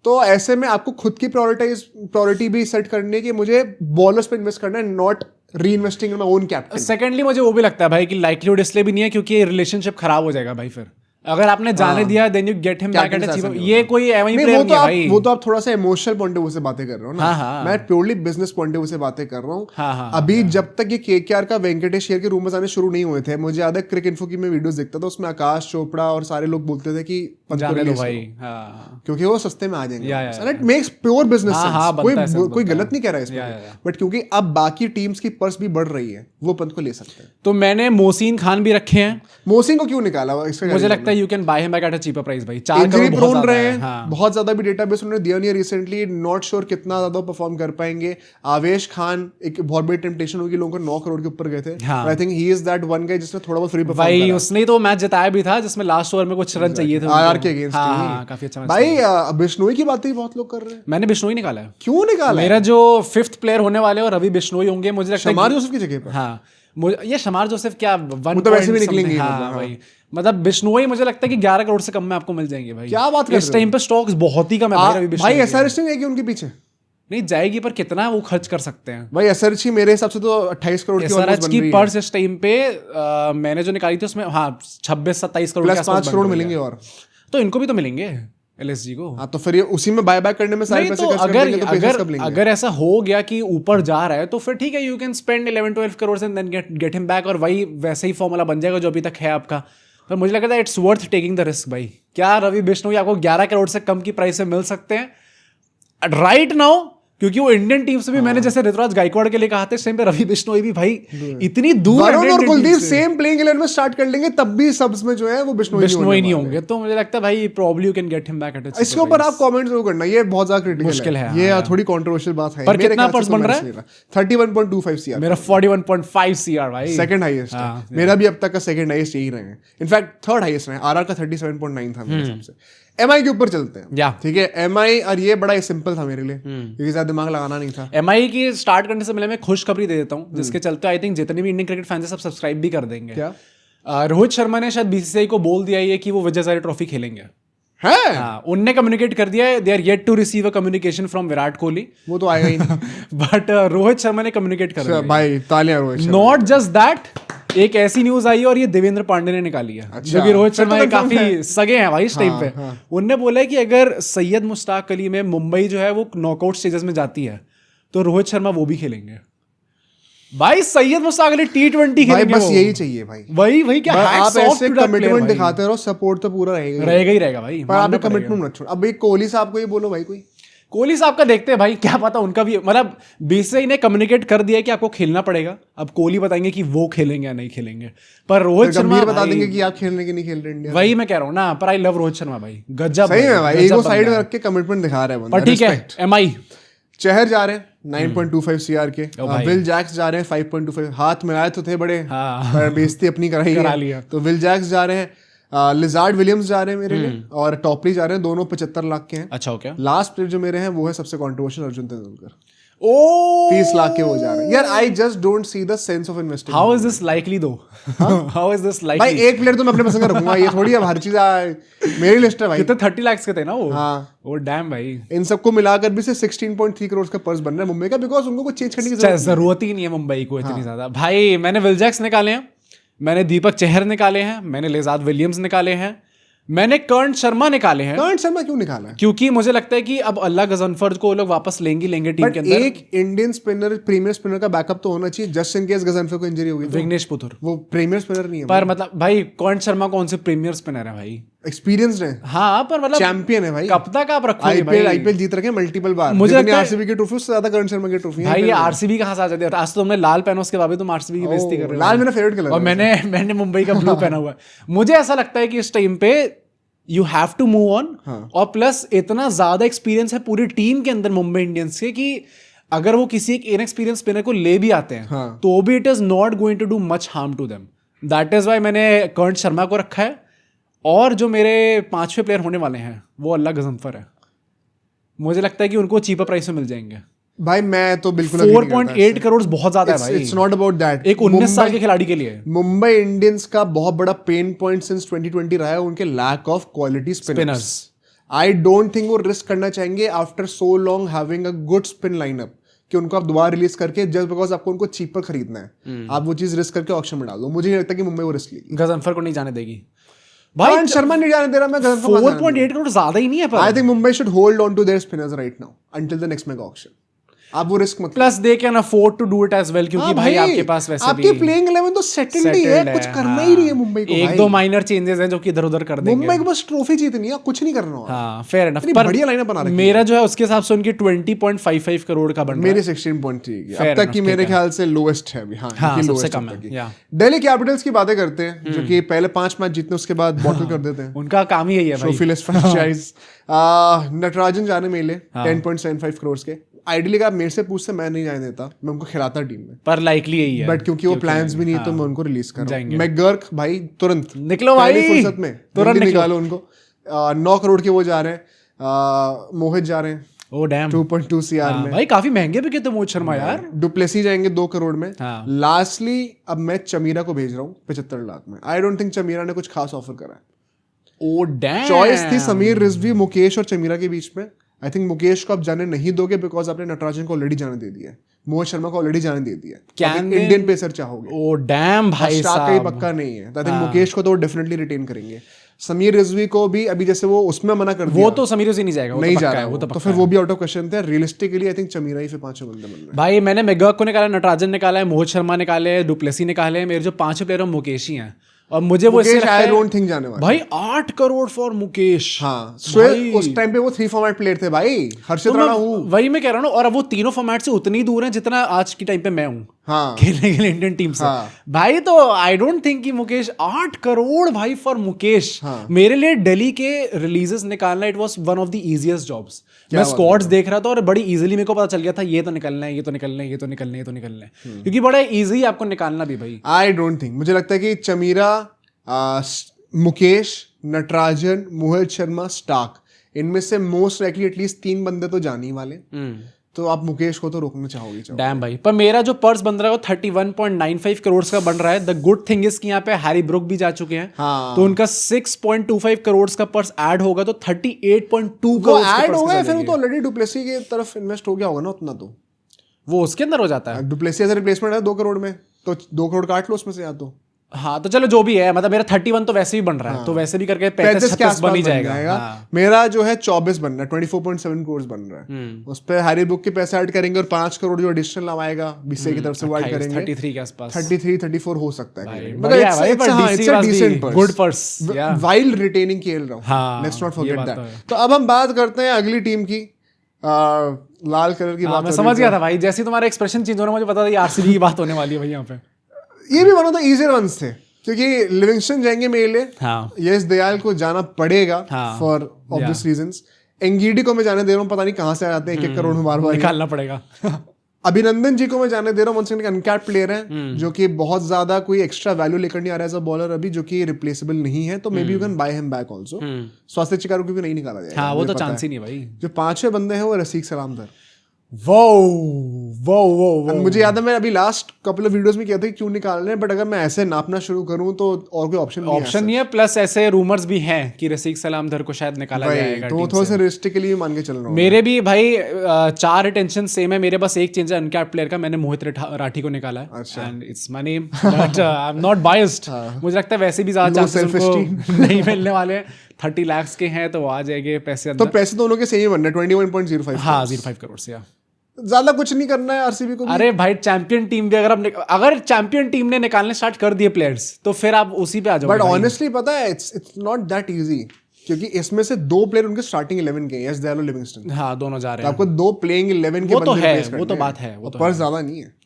तो ऐसे में आपको खुद की प्रायोरिटी भी सेट करनी है कि मुझे बॉलर्स पे इन्वेस्ट करना है, नॉट री investing in my own capital. Secondly मुझे वो भी लगता है भाई कि लाइक्लीहुड इसलिए भी नहीं है क्योंकि रिलेशनशिप खराब हो जाएगा भाई, फिर अगर आपने जाने दिया then you get him back at a cheaper. ये कोई एवं प्लेयर नहीं है भाई। वो तो आप थोड़ा सा इमोशनल पॉइंट ऑफ व्यू से बातें कर रहे हो ना, मैं purely business point of view से बातें कर रहा हूँ। अभी जब तक ये केकेआर का वेंकटेश के रूमर्स आने शुरू नहीं हुए थे, मुझे याद है क्रिक इन्फो की मैं वीडियोस देखता था, उसमें आकाश चोपड़ा और सारे लोग बोलते थे कि जाने दो भाई, क्योंकि वो सस्ते में आ जाएंगे। It makes pure business sense, कोई गलत नहीं कह रहा है इसमें, बट क्योंकि अब बाकी टीम्स की पर्स भी बढ़ रही है, वो पंत को ले सकते हैं। तो मैंने मोहसिन खान भी रखे हैं। मोहसिन को क्यों निकाला? मुझे लगता है you can buy him back at a cheaper price भाई। 4 इंजरी प्रोन रहे हैं, बहुत ज्यादा भी डेटाबेस उन्होंने दिया नहीं है रिसेंटली, नॉट श्योर कितना ज्यादा परफॉर्म कर पाएंगे। आवेश खान एक बहुत बड़ी टेम्पटेशन होगी, लोगों को 9 करोड़ के ऊपर गए थे। I think he is that one guy जिसने थोड़ा बहुत फ्री परफॉर्म किया भाई। उसने तो मैच जिताया भी था जिसमें लास्ट ओवर में कुछ रन चाहिए थे आरआर के अगेंस्ट। काफी अच्छा भाई बिश्नोई की बातें बहुत लोग कर रहे हैं। मैंने बिश्नोई निकाला है। क्यों निकाला? मेरा जो 5th प्लेयर होने वाले और रवि बिश्नोई होंगे, मुझे लगता है शमार जोसेफ की जगह पर। हाँ, ये शमार जोसेफ क्या 1 तो वैसे भी निकलेंगे। हाँ भाई, मतलब बिश्नोई मुझे लगता है कि 11 करोड़ से कम में आपको मिल जाएंगे भाई। क्या बात कर रहे हो? इस टाइम पे स्टॉक्स बहुत ही कम है भाई। रवि बिश्नोई भाई एसआरएच नहीं है कि उनके पीछे नहीं जाएगी, पर कितना वो खर्च कर सकते हैं भाई? एसआरएच की मेरे हिसाब से तो 28 करोड़ की एसआरएच की पर्स इस टाइम पे मैंने जो निकाली थी उसमें 26-27 करोड़ प्लस 5 करोड़ मिलेंगे। और तो इनको भी तो मिलेंगे एलएसजी को। हाँ, तो फिर ये उसी में बाय बैक करने में सारे पैसे खर्च कर देंगे, तो पैसे कब लेंगे? अगर ऐसा हो गया कि ऊपर जा रहा है तो फिर ठीक है, you can spend 11-12 crore and then get him back, और वही वैसे ही फॉर्मूला बन जाएगा जो अभी तक है आपका। पर मुझे लगता है it's worth taking the risk भाई। क्या रवि बिश्नोई आपको 11 करोड़ से कम की प्राइस में मिल सकते हैं राइट नाउ? क्योंकि वो इंडियन टीम से भी मैंने जैसे ऋतुराज गायकवाड़ के लिए कहा था, इस टाइम पे रवि बिश्नोई भी भाई इतनी दूर वरुण और कुलदीप सेम प्लेइंग 11 में स्टार्ट कर लेंगे, तब भी सबस में जो है वो बिश्नोई नहीं होंगे। तो मुझे लगता है भाई probably you can get him back at अ। इसके ऊपर आप कमेंट जरूर करना, ये बहुत ज्यादा क्रिटिकल मुश्किल है। ये थोड़ी कंट्रोवर्शियल बात है। पर कितना पर्स बन रहा है? 31.25 सीआर। मेरा 41.5 सीआर भाई, सेकंड हाईएस्ट है। मेरा भी अब तक का सेकंड हाईएस्ट यही रहे हैं, इनफैक्ट थर्ड हाईएस्ट रहे। आरआर का 37.9 था मेरे हिसाब से। एमआई के ऊपर चलते हैं, ठीक है? एमआई, और ये बड़ा सिंपल था मेरे लिए क्योंकि ज्यादा दिमाग लगाना नहीं था। एमआई की स्टार्ट करने से पहले मैं खुशखबरी दे देता हूँ, जिसके चलते आई थिंक जितने भी इंडियन क्रिकेट फैंस हैं सब सब्सक्राइब भी कर देंगे। क्या? रोहित शर्मा ने शायद बीसीसीआई को बोल दिया है कि वो विजयसाई ट्रॉफी खेलेंगे। है? हाँ, उनने कम्युनिकेट कर दिया है, they are yet to receive a communication from Virat Kohli. वो तो आएगा ही नहीं। बट रोहित शर्मा ने कम्युनिकेट कर दिया भाई, तालियां Rohit Sharma. Not just that, एक ऐसी न्यूज आई है और ये देवेंद्र पांडे ने निकाली है, जो कि रोहित शर्मा के काफी सगे हैं भाई इस टाइम पे। उनने बोला है कि अगर सैयद मुश्ताक अली में मुंबई जो है वो नॉकआउट स्टेजेस में जाती है तो रोहित शर्मा वो भी खेलेंगे भाई। सैयद मुश्ताक अली T20 खेलेंगे, बस यही चाहिए भाई। वही क्या आप ऐसे कमिटमेंट दिखाते रहो, सपोर्ट तो पूरा रहेगा ही रहेगा भाई। पर आप कमिटमेंट मत छोड़ो। अब एक कोहली साहब को ये बोलो भाई, कोई कोहली साहब का देखते हैं भाई, क्या पता उनका भी, मतलब बीसीसीआई ने कम्युनिकेट कर दिया है कि आपको खेलना पड़ेगा। अब कोहली बताएंगे कि वो खेलेंगे या नहीं खेलेंगे, पर रोहित शर्मा बता देंगे कि आप खेलने की नहीं खेल रहे इंडिया। वही मैं कह रहा हूँ ना, पर आई लव रोहित शर्मा भाई, गजब सही है भाई, ईगो साइड में रख के कमिटमेंट दिखा रहा है बंदा। पर ठीक है, एमआई चहर जा रहे हैं 9.25 सीआर के, विल जैक्स जा रहे हैं 5.25, हाथ मिलाए तो थे बड़े, पर बेइज्जती अपनी कराई है, तो विल जैक्स जा रहे हैं, लिजार्ड विलियम्स जा रहे हैं मेरे लिए, और टॉपली जा रहे हैं, दोनों 75 लाख के हैं। अच्छा, ओके। लास्ट प्लेयर जो मेरे हैं वो है सबसे कंट्रोवर्शियल, अर्जुन तेंदुलकर। ओ 30 लाख के हो जा रहे हैं यार। I just don't see the sense of investing. How is this likely though? How is this likely? भाई एक प्लेयर तो मैं अपने पसंद का रखूंगा, ये थोड़ी अब हर चीज मेरी लिस्ट है भाई। कितने 30 लाख के थे ना वो? हाँ, ओ डैम भाई, इन सबको मिलाकर भी से 16.3 करोड़ का पर्स बन रहा है मुंबई का, बिकॉज उनको कुछ चेंज करने की जरूरत ही नहीं है मुंबई को इतनी ज्यादा। भाई मैंने विल जैक्स निकाले हैं, मैंने दीपक चहर निकाले हैं, मैंने लिजार्ड विलियम्स निकाले हैं, मैंने कर्ण शर्मा निकाले हैं। कर्ण शर्मा क्यों निकाला है? क्योंकि मुझे लगता है कि अब अल्लाह गजनफर को वो लोग वापस लेंगे टीम के अंदर। एक इंडियन स्पिनर, प्रीमियर स्पिनर का बैकअप तो होना चाहिए, जस्ट इन केस गजनफर को इंजरी होगी। विघ्नेश पुथुर वो प्रीमियर स्पिनर नहीं है पर मतलब भाई कर्ण शर्मा कौन से प्रीमियर स्पिनर है भाई? एक्सपीरियंस्ड है। हाँ पर मतलब चैंपियन है भाई, कब तक आप रखोगे भाई? आईपीएल जीत रखे मल्टीपल बार। मुझे लगता है आरसीबी की ट्रॉफी उससे ज्यादा कर्ण शर्मा की ट्रॉफी है भाई। ये आरसीबी कहां से आ जाती है? आज तो तुमने लाल पहना, उसके बाद तुम आरसीबी की बेइज्जती कर रहे हो। लाल मेरा फेवरेट कलर है, और मैंने मुंबई का ब्लू पहना हुआ है। मुझे ऐसा लगता है कि इस टाइम पे you have to move on, और प्लस इतना ज्यादा एक्सपीरियंस है पूरी टीम के अंदर मुंबई इंडियंस के कि अगर वो किसी एक इनएक्सपीरियंस स्पिनर को ले भी आते हैं तो भी it is not going to do much harm to them. That is why मैंने कर्ण शर्मा को रखा है, और जो मेरे 5वें प्लेयर होने वाले हैं वो अल्लाह गजनफर है। मुझे लगता है कि उनको चीपर प्राइस में मिल जाएंगे भाई। मैं तो बिल्कुल 4.8 करोड़ बहुत ज्यादा है भाई। It's not about that. एक 19 साल के खिलाड़ी के लिए मुंबई इंडियंस का बहुत बड़ा पेन पॉइंट सिंस 2020 रहा है उनके lack of quality spinners. I don't think वो रिस्क करना चाहेंगे after so long having a good spin lineup कि उनको आप दोबारा रिलीज करके जस्ट बिकॉज आपको उनको चीपर खरीदना है, आप वो चीज रिस्क करके ऑक्शन में डाल दो। मुझे नहीं लगता कि मुंबई वो रिस्क लेगी। गजनफर को नहीं जाने देगी भाई, कर्ण शर्मा नहीं जाने दे रहा मैं। 4.8 करोड़ ज्यादा ही नहीं है। I think Mumbai should hold on to their spinners right now until the next mega auction. आप वो रिस्क मत, plus they can afford to do it as well, क्योंकि भाई आपके पास वैसे भी आपके प्लेइंग 11 तो सेटल्ड ही है, कुछ करना ही नहीं है मुंबई को। एक दो माइनर चेंजेस हैं जो कि इधर उधर कर देंगे। मुंबई को बस ट्रॉफी जीतनी है, कुछ नहीं करना। हाँ फेयर एनफ। पर बढ़िया लाइनअप बना रखी है। मेरा जो है उसके हिसाब से उनकी 20.55 करोड़ का बन रहा है। मेरी 16.3 अब तक की मेरे ख्याल से लोएस्ट है अभी। हाँ, सबसे कम है। दिल्ली कैपिटल्स की बातें करते हैं जो कि पहले 5 मैच जीतने उसके बाद बॉटल कर देते हैं। उनका काम ही यही है भाई, ट्रॉफीलेस फ्रैंचाइज। नटराजन जाने मिले 10.75 करोड़ के। आइडियली अगर आप मेरे से पूछते मैं नहीं जाने देता, मैं उनको खिलाता टीम में, पर लाइकली यही है। बट क्योंकि वो प्लान्स भी नहीं है तो मैं उनको रिलीज कर रहा हूं। मैकगर्क भाई तुरंत निकलो भाई, फुर्सत में तुरंत निकालो उनको। 9 करोड़ के वो जा रहे हैं। मोहित जा रहे हैं ओ डैम 2.2 सीआर में। भाई काफी महंगे भी कितने मोहित शर्मा यार। डुप्लेसी जाएंगे 2 करोड़ में। लास्टली अब मैं चमीरा को भेज रहा हूँ 75 लाख में। आई डोंट थिंक चमीरा ने कुछ खास ऑफर करा है। ओ डैम, चॉइस थी समीर रिजवी, मुकेश और चमीरा के बीच में। आई थिंक मुकेश को आप जाने नहीं दोगे बिकॉज आपने नटराजन को ऑलरेडी जाने दे दिया है, मोहित शर्मा को ऑलरेडी जाने दे दिया है। क्या इंडियन पेसर चाहोगे? ओ डैम भाई साहब, का ही पक्का नहीं है। आई थिंक मुकेश को तो डेफिनेटली रिटेन करेंगे। समीर रिजवी को भी अभी जैसे वो उसमें मना कर दिया, वो तो समीर रिजवी नहीं जाएगा, नहीं जा रहा है वो तो फिर वो भी आउट ऑफ क्वेश्चन थे। रियलिस्टिकली आई थिंक चमीरा ही फिर 5 बंदे बन रहे हैं। भाई मैंने मैकगर्क को निकाला, नटराजन निकाला है, मोहित शर्मा निकाले, डुप्लेसी निकाले। मेरे जो 5 प्लेयर हैं मुकेश ही हैं, और मुझे वो इससे लगता है आई डोंट थिंक जाने वाला भाई 8 करोड़ फॉर मुकेश। हाँ, उस टाइम पे वो 3 फॉर्मेट प्लेयर थे भाई, हर्षित राणा हूँ, वही मैं कह रहा हूँ। और अब वो तीनों फॉर्मेट से उतनी दूर हैं जितना आज की टाइम पे मैं हूँ खेलने के लिए इंडियन टीम से। भाई तो आई डोंट थिंक कि मुकेश 8 करोड़ भाई फॉर मुकेश। मेरे लिए दिल्ली के रिलीजेस निकालना it was one of the easiest jobs. मैं स्क्वाड्स देख रहा था और बड़ी इजीली मेरे को पता चल गया था ये तो निकलना है, ये तो निकलना है, ये तो निकलना है, ये तो निकलना है, क्योंकि बड़ा इजी आपको निकालना भी भाई। आई डोंट थिंक, मुझे लगता है कि चमीरा, मुकेश, नटराजन, मोहित शर्मा, स्टार्क, इनमें से मोस्ट लाइकली एटलीस्ट 3 बंदे तो जाने ही वाले। तो आप मुकेश को तो रोकना चाहोगे। डैम भाई, पर मेरा जो पर्स बन रहा है वो 31.95 करोड़ का बन रहा है। द गुड थिंग इज कि यहाँ पे हैरी ब्रुक भी जा चुके हैं। तो उनका 6.25 करोड़ का पर्स ऐड होगा तो 38.2 करोड़ ऐड हो गया। फिर वो तो ऑलरेडी डुप्लेसी की तरफ इन्वेस्ट हो गया होगा ना, उतना तो वो उसके अंदर हो जाता है। डुप्लेसी एज रिप्लेसमेंट है 2 करोड़ में, तो 2 करोड़ काट लो उसमें से। या तो हाँ, तो चलो जो भी है, मतलब मेरा 31 तो वैसे भी बन रहा है। तो वैसे भी करके 35 बन ही जाएगा। मेरा जो है 24 बन रहा है, 24.7 करोड़ बन रहा है। उस पर हैरी बुक के पैसे ऐड करेंगे और 5 करोड़ जो एडिशनल आएगा बीसीसीआई की तरफ से वो ऐड करेंगे। 33 के आसपास, 33-34 हो सकता है। गुड पर्स वाइल्ड रिटेनिंग खेल रहा हूँ, लेट्स नॉट फॉरगेट दैट। तो अब हम बात करते हैं अगली टीम की, लाल कलर की बात मैं समझ गया था भाई, जैसे तुम्हारा एक्सप्रेशन चेंज होना मुझे पता था ये आरसीबी की बात होने वाली है भाई यहाँ पे। ये भी one of the easier ones थे क्योंकि लिविंगस्टन जाएंगे मेरे लिए, हाँ यस दयाल को जाना पड़ेगा हाँ, फॉर ऑब्वियस रीजंस। एंगीडी को मैं जाने दे रहा हूँ, पता नहीं कहाँ से आ जाते हैं 1-1 करोड़ में बार बार निकालना पड़ेगा। अभिनंदन जी को मैं जाने दे रहा हूँ, एक अनकैप्ड प्लेयर है जो कि बहुत ज्यादा कोई एक्स्ट्रा वैल्यू लेकर नहीं आ रहा है एज अ बॉलर अभी, जो कि रिप्लेसेबल नहीं है, तो may be you can buy him back also. स्वास्थ्य चिकारो क्योंकि नहीं निकाला जाएगा। हाँ वो तो चांस ही नहीं भाई। जो 5वें बंदे हैं वो रसीक सलामदर। वो मुझे याद है मैं अभी लास्ट कपल ऑफ वीडियोस में किया था कि क्यों निकाल रहे हैं, बट अगर मैं ऐसे नापना शुरू करूं तो और कोई ऑप्शन नहीं है। प्लस ऐसे रूमर्स भी हैं कि रसीक सलामदर को शायद निकाला जाएगा, तो थोड़ा सा रिस्टिकली मान के चल रहा हूं। मेरे भी भाई 4 रिटेंशन सेम है, मेरे बस एक चेंज है अनकैप्ड प्लेयर का, मैंने मोहित राठी को निकाला है and it's my name, but I am not biased. मुझे लगता है वैसे भी ज्यादा चांसेस उनको नहीं मिलने वाले हैं। 30 लाख के हैं तो आ जाएंगे पैसे अंदर। तो पैसे दोनों के सेम ही बनने 21.05। हाँ 05 करोड़ से ज्यादा कुछ नहीं करना है आरसीबी को भी। अरे भाई चैंपियन टीम भी अगर चैंपियन टीम ने निकालने स्टार्ट कर दिए प्लेयर्स तो फिर आप उसी पे आ जाओगे। बट ऑनेस्टली पता है इट्स नॉट दैट इजी क्योंकि इसमें से 2 प्लेयर उनके स्टार्टिंग 11 के हैं, यस दयाल और लिविंगस्टन। हाँ दोनों जा रहे हैं। आपको 2 प्लेइंग 11 के बंदे रिप्लेस करने हैं। वो तो बात है, वो तो पर ज्यादा नहीं है।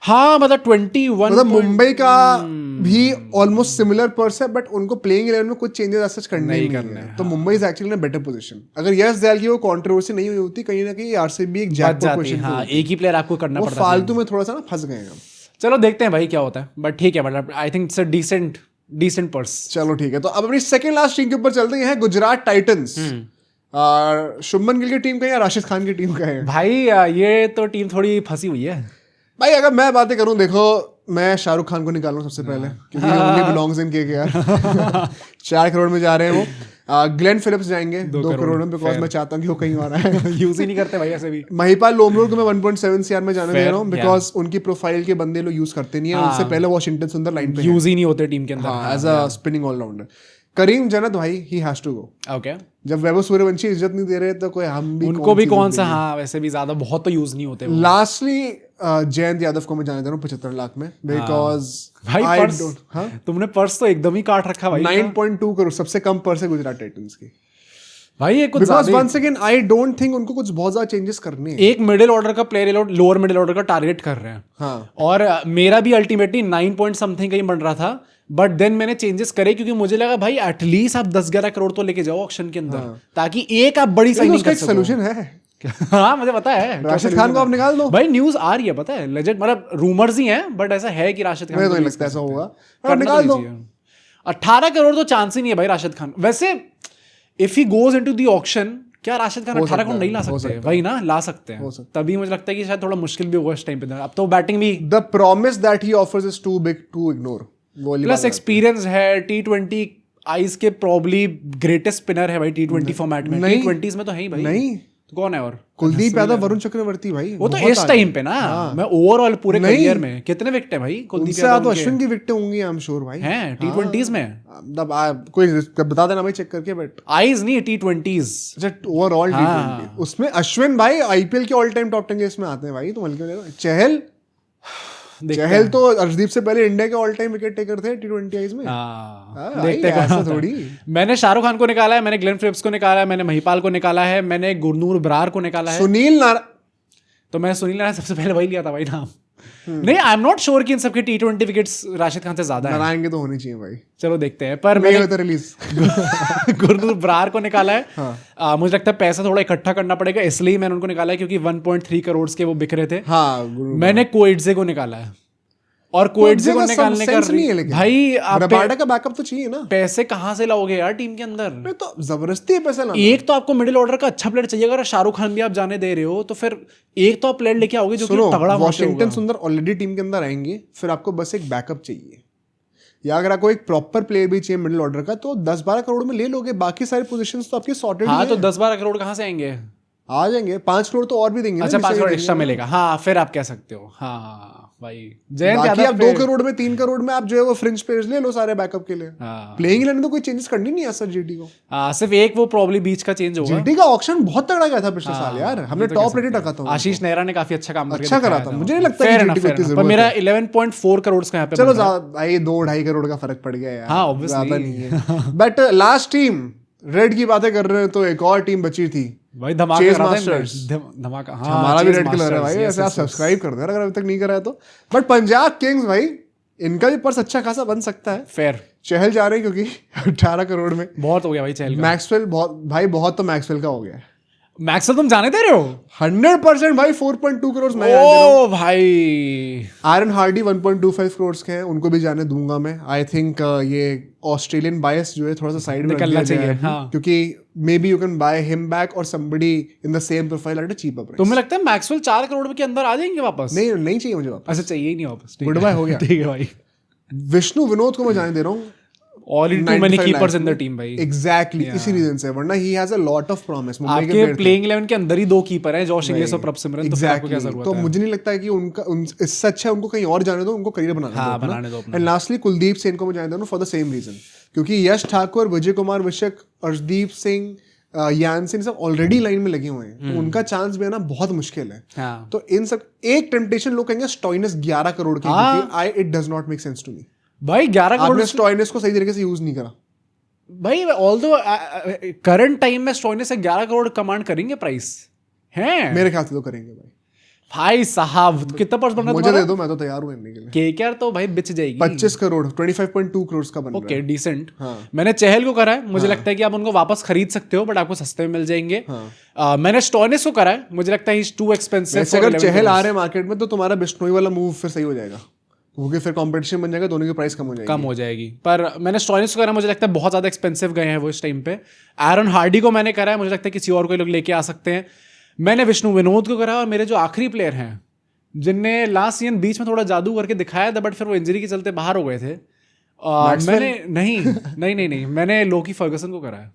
हाँ मतलब 21 मतलब मुंबई का भी ऑलमोस्ट सिमिलर पर्स है, बट उनको प्लेइंग 11 में कुछ चेंजेस ऐसे करने नहीं करना है। तो Mumbai is actually in a better position. अगर यस दयाल की वो कंट्रोवर्सी नहीं हुई होती, कहीं ना कहीं आरसीबी एक जैकपॉट पोजीशन। हाँ एक ही प्लेयर आपको करना पड़ता है, फालतू में थोड़ा सा ना फंस गए हम। चलो देखते हैं भाई क्या होता है, बट ठीक है, मतलब I think it's a decent purse. चलो ठीक है, तो अब अपनी सेकंड लास्ट टीम के ऊपर चलते हैं, गुजरात टाइटंस। शुभमन गिल की टीम का है या राशिद खान की टीम का है? भाई ये तो टीम थोड़ी फंसी हुई है भाई। अगर मैं बातें करूं, देखो मैं शाहरुख खान को निकालूं सबसे पहले क्योंकि ओनली बिलोंग्स इन केकेआर। 4 करोड़ में जा रहे हैं वो। ग्लेन फिलिप्स जाएंगे 2 करोड़ में, बिकॉज मैं चाहता हूं कि वो कहीं और है। यूज ही नहीं करते भाई ऐसे भी। महिपाल लोमरोड को मैं 1.7 CR में जाने दे रहा हूं, बिकॉज उनकी प्रोफाइल के बंदे लोग यूज करते नहीं है। उनसे पहले वॉशिंगटन सुंदर लाइन पे यूज ही नहीं होते टीम के अंदर as a spinning allrounder. Karim Janat भाई, he has to go. Okay, जब वैभव सूर्यवंशी इज्जत नहीं दे रहे तो कोई हम भी उनको भी कौन सा। हाँ वैसे भी ज्यादा बहुत तो यूज नहीं होते। लास्टली जयंत यादव को मैं जाने दे रहा हूँ 75 लाख में, बिकॉज भाई पर्स, तुमने पर्स तो एकदम ही काट रखा भाई। 9.2 करोड़ सबसे कम पर्स है गुजरात टाइटंस की भाई। ये कुछ because once again I don't think उनको कुछ बहुत ज्यादा चेंजेस करने हैं। एक मिडिल ऑर्डर का प्लेयर लोअर मिडिल ऑर्डर का टारगेट कर रहे हैं। हाँ। और मेरा भी अल्टीमेटली 9 पॉइंट समथिंग कहीं बन रहा था, बट देन मैंने चेंजेस करे क्योंकि मुझे लगा भाई एटलीस्ट आप 10-11 करोड़ तो लेके जाओ ऑक्शन के अंदर, ताकि एक आप बड़ी साइनिंग कर सको। सोल्यूशन है। हाँ मुझे पता है, राशिद खान को आप निकाल दो भाई। न्यूज आ रही है पता है, लेजेंड मतलब रूमर्स ही हैं, बट ऐसा है कि राशिद खान मुझे तो नहीं लगता ऐसा होगा, निकाल दो। 18 करोड़ तो चांस ही नहीं है भाई राशिद खान। वैसे if he goes into the auction, क्या राशिद खान 18 करोड़ नहीं ला सकते? वही ना, ला सकते हैं। तभी मुझे लगता है कि शायद थोड़ा मुश्किल भी होगा इस टाइम पे। अब तो बैटिंग भी, the promise that he offers is too big to ignore. Plus experience है, T20 आइज के प्रॉब्ली ग्रेटेस्ट स्पिनर है भाई T20 फॉर्मेट में। T20s में तो है ही भाई। नहीं तो कौन है? और कुलदीप यादव, वरुण चक्रवर्ती भाई, वो तो इस टाइम पे ना। मैं ओवरऑल पूरे करियर में कितने विकेट है भाई कुलदीप यादव? तो अश्विन की विकेट होंगी आई एम श्योर भाई। हैं T20s में? कोई बता देना भाई चेक करके। बट आइज नहीं, T20s। अच्छा ओवरऑल T20 उसमें अश्विन भाई आईपीएल के ऑल टाइम टॉप 10 लिस्ट में आते हैं भाई। तुम हल्के चहल तो अर्शदीप से पहले इंडिया के ऑल टाइम विकेट टेकर थे T20 आइज में। देखते ऐसा थोड़ी। मैंने शाहरुख खान को निकाला है, मैंने ग्लेन फिलिप्स को निकाला है, मैंने महिपाल को निकाला है, मैंने गुरनूर बरार को निकाला है, सुनील नारायण। तो मैं सुनील नारायण सबसे पहले वही लिया था भाई नाम। नहीं आई एम नॉट श्योर कि इन सबके T20 विकेट्स राशिद खान से ज्यादा है। नारायण के तो होने चाहिए भाई। चलो देखते हैं। पर मैंने तो रिलीज गुरनूर बरार को निकाला है। मुझे लगता है पैसा थोड़ा इकट्ठा करना पड़ेगा, इसलिए मैंने उनको निकाला है क्योंकि 1.3 करोड़ के वो बिक रहे थे। मैंने कोएड्जे को निकाला है, और कोएड्जे को निकालने का भाई रबाडा का बैकअप तो चाहिए ना। पैसे कहाँ से लाओगे यार टीम के अंदर? तो जबरदस्ती है पैसा लाना। एक तो आपको मिडिल ऑर्डर का अच्छा प्लेयर चाहिए। अगर शाहरुख खान भी आप जाने दे रहे हो तो फिर एक तो आप प्लेयर लेके आओगे जो कि तगड़ा। वॉशिंगटन सुंदर ऑलरेडी टीम के अंदर आएंगे, फिर आपको बस एक बैकअप चाहिए, या अगर आपको एक प्रॉपर प्लेयर भी चाहिए मिडिल ऑर्डर का, तो 10-12 करोड़ में ले लोगे। बाकी सारी पोजीशंस तो आपकी सॉर्टेड। हाँ तो 10-12 करोड़ कहाँ से आएंगे? आ जाएंगे। 5 करोड़ तो और भी देंगे। अच्छा 5 करोड़ एक्स्ट्रा मिलेगा। हाँ फिर आप कह सकते हो। हाँ भाई जयंत बाकी आप 2 करोड़ में 3 करोड़ में आप जो है वो फ्रिंज प्लेयर्स ले लो सारे बैकअप के लिए। प्लेइंग इलेवन तो कोई चेंजेस करनी नहीं है सर जीटी को। सिर्फ एक वो प्रॉब्लम बीच का चेंज होगा। जीटी का ऑक्शन बहुत तगड़ा गया था पिछले साल यार, हमने टॉप रेटेड रखा था। आशीष नेहरा ने काफी अच्छा काम करा था। मुझे नहीं लगता कि जीटी को इतनी जरूरत है। पर मेरा 11.4 करोड़ का यहाँ पे चलो भाई 2-2.5 करोड़ का फर्क पड़ गया यार। हाँ ज्यादा नहीं है। बट लास्ट टीम रेड की बातें कर रहे हैं तो एक और टीम बची थी भाई धमाका Chase करा था इनने। Masters। धमाका, हाँ, हमारा भी Chase रेड कलर है Masters, भाई, yes, ऐसे आप yes, yes। सब्सक्राइब कर दो यार अगर अभी तक नहीं करा है तो। बट पंजाब किंग्स भाई, इनका भी पर्स अच्छा खासा बन सकता है। फेयर, चहल जा रहे हैं क्योंकि 18 करोड़ में। बहुत हो गया भाई चहल का। मैक्सवेल बहुत तो मैक्सवेल का हो गया है। मैक्सवेल तुम जाने दे रहे हो? 100% भाई, 4.2 करोड़ मैं जाने दे रहा हूं। ओ भाई, आयरन हार्डी 1.25 करोड़ के हैं, उनको भी जाने दूंगा मैं। आई थिंक ये ऑस्ट्रेलियन बायस जो है थोड़ा सा साइड में रख निकलना दिया चाहिए, जाए, हाँ। क्योंकि maybe you can buy him back और somebody in the same profile at a cheaper price. तुम्हें लगता है मैक्सवेल 4 करोड़ के अंदर आ जाएंगे वापस? नहीं चाहिए मुझे वापस। अच्छा, चाहिए ही नहीं वापस, गुड बाय हो गया। ठीक है भाई। विष्णु विनोद को मैं जाने दे रहा हूँ। All in too many keepers in the team भाई। एग्जैक्टली, इसी रीजन से, वरना he has a lot of promise. आपके प्लेइंग 11 के अंदर ही 2 कीपर हैं, जॉश इंग्लिश और प्रभसिमरन, तो फिर आपको क्या जरूरत है? तो मुझे नहीं लगता है कि इससे अच्छा उनको कहीं और जाने दो, उनको करियर बनाने दो। एंड लास्टली कुलदीप सेन को मैं जाने दूं फॉर द सेम रीजन, क्योंकि यश ठाकुर, विजय कुमार विशक, अर्शदीप सिंह, यानसिन सब ऑलरेडी लाइन में लगे हुए हैं, तो उनका चांस भी आना बहुत मुश्किल है। हाँ। तो इन सब एक टेम्पटेशन लोग कहेंगे स्टॉइनिस 11 करोड़ की, it does not make sense to me भाई। 11 करोड़ आपने स्टॉइनिस को सही तरीके से यूज नहीं करा भाई। ऑल्दो करंट टाइम में स्टॉइनिस से 11 करोड़ कमांड करेंगे प्राइस है मेरे ख्याल से तो करेंगे भाई साहब। कितना पर्स बनना मुझे दे दो, मैं तो तैयार हूँ इनने के लिए। केकेआर तो भाई बिच जाएगी। 25 करोड़ 25.2 करोड़ का बन रहा है। Okay, decent. हाँ। मैंने चहल को करा है, मुझे लगता है कि आप उनको वापस खरीद सकते हो, बट आपको सस्ते में मिल जाएंगे। मैंने स्टॉइनिस को करा है, मुझे लगता है इज टू एक्सपेंसिव। अगर चहल आ रहे हैं मार्केट में तो तुम्हारा बिश्नोई वाला मूव फिर सही हो जाएगा, क्योंकि फिर कंपटीशन बन जाएगा, दोनों की प्राइस कम हो जाएगी। पर मैंने स्टॉइनिस को करा, मुझे लगता है बहुत ज्यादा एक्सपेंसिव गए हैं वो इस टाइम पे। एरन हार्डी को मैंने करा है, मुझे लगता है किसी और को लोग लेके आ सकते हैं। मैंने विष्णु विनोद को करा है, और मेरे जो आखिरी प्लेयर हैं जिनने लास्ट सीजन बीच में थोड़ा जादू करके दिखाया था, बट फिर वो इंजरी के चलते बाहर हो गए थे, मैंने नहीं मैंने लोकी फर्गसन को करा है।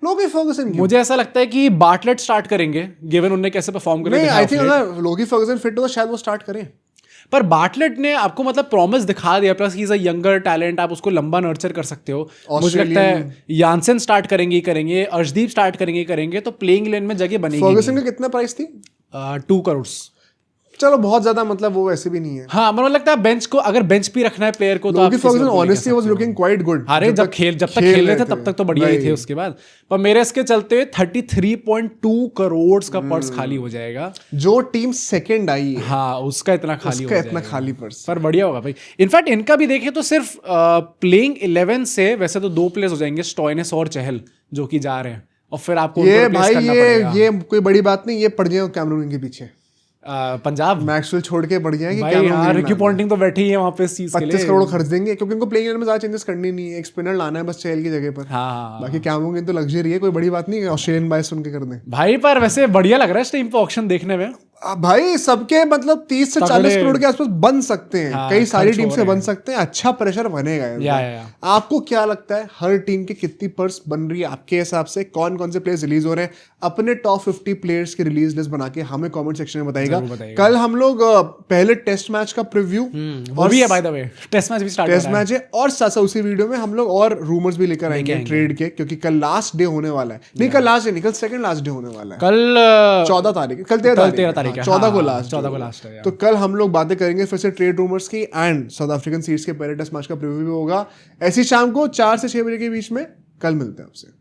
लोकी फर्गसन मुझे ऐसा लगता है कि बार्टलेट स्टार्ट करेंगे, गिवन उन्होंने कैसे परफॉर्म नहीं, आई थिंक अगर लोकी फर्गसन फिट हो तो शायद वो स्टार्ट करें। पर बार्टलेट ने आपको मतलब प्रॉमिस दिखा दिया, plus he is a younger talent, आप उसको लंबा नर्चर कर सकते हो। मुझे लगता है यानसन स्टार्ट करेंगे, अर्शदीप स्टार्ट करेंगे, तो प्लेइंग लेन में जगह बनेगी। फर्गसन का कितना प्राइस थी? 2 करोड़। चलो बहुत ज्यादा, मतलब वो वैसे भी नहीं है। हाँ, मुझे लगता है बेंच को, अगर बेंच पे रखना है प्लेयर को, तो Lockie Ferguson honestly was looking quite good. अरे जब तक खेल रहे थे तब तक तो बढ़िया ही थे, उसके बाद पर मेरे इसके चलते हुए 33.2 करोड़ का पर्स खाली हो जाएगा। जो टीम सेकंड आई है, हाँ, उसका इतना खाली पर्स, पर बढ़िया होगा भाई। इनफैक्ट इनका भी देखें तो सिर्फ प्लेइंग 11 से वैसे तो 2 प्लेयर्स हो जाएंगे, स्टॉइनिस और चहल, जो कि जा रहे हैं, और फिर आपको ये भाई ये कोई बड़ी बात नहीं, ये पड़ जाए कैमरून के पीछे। पंजाब मैक्सवेल छोड़ के बढ़ गया भाई। हाँ, रिकी पॉन्टिंग तो बैठी है वहां पे इस चीज के लिए। 25 करोड़ खर्च देंगे, क्योंकि उनको प्लेइंग में ज्यादा चेंजेस करनी नहीं है, एक स्पिनर लाना है बस चहल की जगह पर। हाँ, बाकी कैमरून तो लग्जरी है, कोई बड़ी बात नहीं है ऑस्ट्रेलियन बायस सुन के कर दें भाई। पर वैसे बढ़िया लग रहा है इस टाइम पे ऑक्शन देखने में भाई। सबके मतलब 30 से 40 करोड़ के आसपास बन सकते हैं। हाँ, कई सारी टीम से बन सकते हैं, अच्छा प्रेशर बनेगा या। आपको क्या लगता है हर टीम की कितनी पर्स बन रही है आपके हिसाब से? कौन कौन से प्लेयर्स रिलीज हो रहे हैं? अपने टॉप 50 प्लेयर्स की रिलीज लिस्ट बना के हमें कमेंट सेक्शन में बताइएगा। कल हम लोग पहले टेस्ट मैच का प्रीव्यू और भी है, by the way test match भी स्टार्ट टेस्ट मैच है, और साथ उसी वीडियो में हम लोग और रूमर्स भी लेकर आएंगे ट्रेड के, क्योंकि कल लास्ट डे होने वाला है। नहीं, कल लास्ट डे नहीं, कल सेकंड लास्ट डे होने वाला है। कल 14 तारीख, कल 13 तारीख, 14 को लास्ट, 14 को लास्ट है। तो कल हम लोग बातें करेंगे फिर से ट्रेड रूमर्स की, एंड साउथ अफ्रीकन सीरीज के पहले टेस्ट मैच का प्रीव्यू भी होगा, ऐसी शाम को 4 से 6 बजे के बीच में। कल मिलते हैं आपसे।